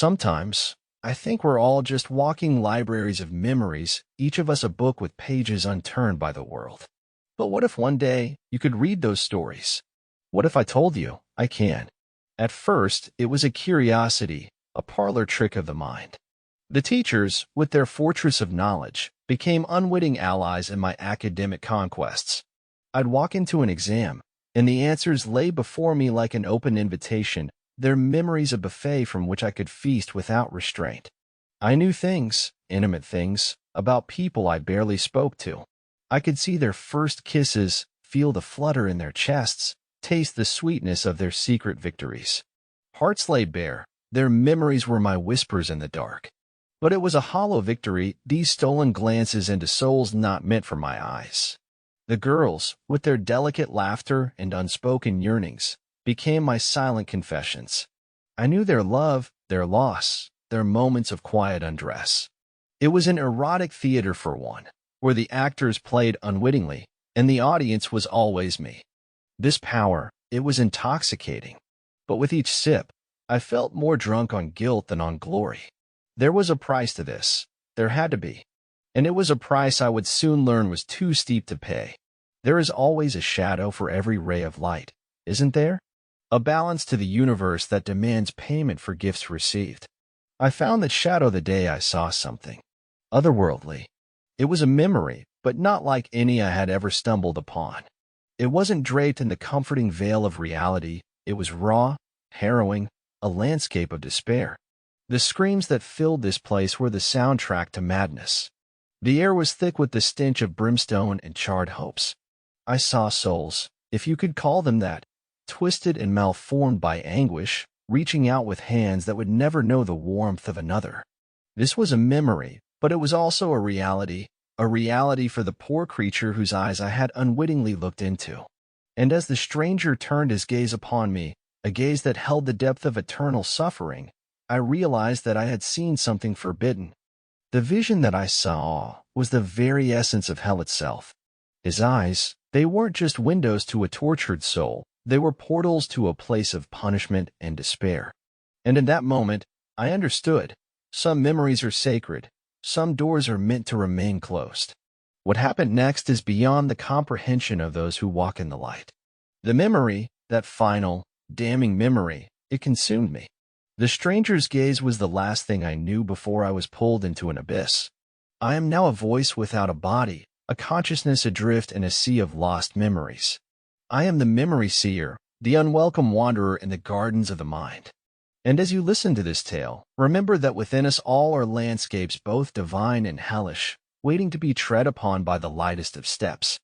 Sometimes, I think we're all just walking libraries of memories, each of us a book with pages unturned by the world. But what if one day you could read those stories? What if I told you I can? At first, it was a curiosity, a parlor trick of the mind. The teachers, with their fortress of knowledge, became unwitting allies in my academic conquests. I'd walk into an exam, and the answers lay before me like an open invitation, their memories a buffet from which I could feast without restraint. I knew things, intimate things, about people I barely spoke to. I could see their first kisses, feel the flutter in their chests, taste the sweetness of their secret victories. Hearts laid bare, their memories were my whispers in the dark. But it was a hollow victory, these stolen glances into souls not meant for my eyes. The girls, with their delicate laughter and unspoken yearnings, became my silent confessions. I knew their love, their loss, their moments of quiet undress. It was an erotic theater for one, where the actors played unwittingly, and the audience was always me. This power, it was intoxicating. But with each sip, I felt more drunk on guilt than on glory. There was a price to this. There had to be. And it was a price I would soon learn was too steep to pay. There is always a shadow for every ray of light, isn't there? A balance to the universe that demands payment for gifts received. I found that shadow the day I saw something otherworldly. It was a memory, but not like any I had ever stumbled upon. It wasn't draped in the comforting veil of reality. It was raw, harrowing, a landscape of despair. The screams that filled this place were the soundtrack to madness. The air was thick with the stench of brimstone and charred hopes. I saw souls, if you could call them that, twisted and malformed by anguish, reaching out with hands that would never know the warmth of another. This was a memory, but it was also a reality for the poor creature whose eyes I had unwittingly looked into. And as the stranger turned his gaze upon me, a gaze that held the depth of eternal suffering, I realized that I had seen something forbidden. The vision that I saw was the very essence of hell itself. His eyes, they weren't just windows to a tortured soul, they were portals to a place of punishment and despair. And in that moment, I understood. Some memories are sacred. Some doors are meant to remain closed. What happened next is beyond the comprehension of those who walk in the light. The memory, that final, damning memory, it consumed me. The stranger's gaze was the last thing I knew before I was pulled into an abyss. I am now a voice without a body, a consciousness adrift in a sea of lost memories. I am the memory seer, the unwelcome wanderer in the gardens of the mind. And as you listen to this tale, remember that within us all are landscapes both divine and hellish, waiting to be tread upon by the lightest of steps.